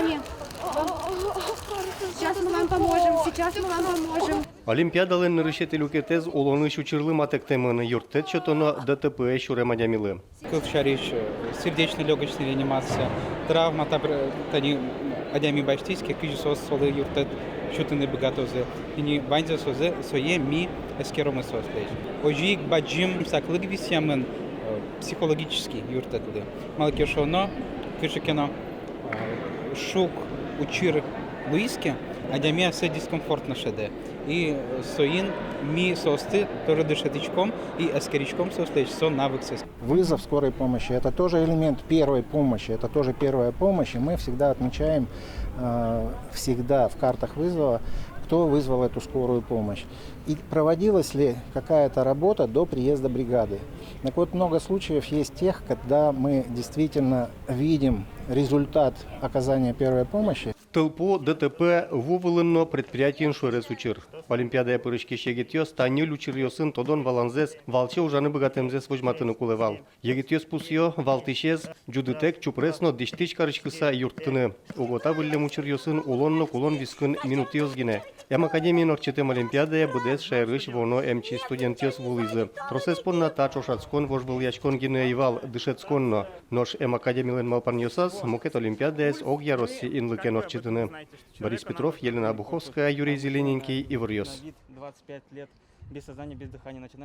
вами. Сейчас мы вам поможем, сейчас мы вам поможем. Олимпиадалын нырышетел укетез олоны шучырлы матектемыны юрттет чотоно ДТП шуре мадямилы. Кылчарич, сердечно-легочная реанимация, травма, тани адями баштийские, кижисос солы юртет, шутыны богатозы, и не баньза созе, сое ми эскеромы сослеж. Ожик баджим саклык висямын психологический юртетлы. Малкешоно, кышекено, шук, учир близки, адями асе дискомфортно шеде. И соин ми состы тоже дышатичком и эскеричком сослеж сон навыксес. Вызов скорой помощи – это тоже элемент первой помощи, это тоже первая помощь. И мы всегда отмечаем, всегда в картах вызова, кто вызвал эту скорую помощь. И проводилась ли какая-то работа до приезда бригады. Так вот, много случаев есть тех, когда мы действительно видим результат оказания первой помощи. Толпу ДТП вувылынно предприятиен шуэрес учыр. Олимпиада пырышке шегетьёс таннюл учырьёсын тодон валанзес валче ужаны богатемзес вожматыны кулевал. Егетьёс пусьё валтышез джудытек чупресно диштич карычкыса юрттыны. Угота выллем учырьёсын улонно кулон вискын минутиёс гине. Ям академиен орчетем Олимпиадая быдес шайрыш воно МЧ студентиёс вулызы. Тросес понна тач ошацкон вожбыл ячкон гине ивал дышецконно. Нош академиен малпаньёсас мукет Олимпиадаяс ог яросси инлыкен орчетыны. Борис Петров, Елена Обуховская, Юрий Зелененький, Иварьёс. 25 лет без сознания, без дыхания.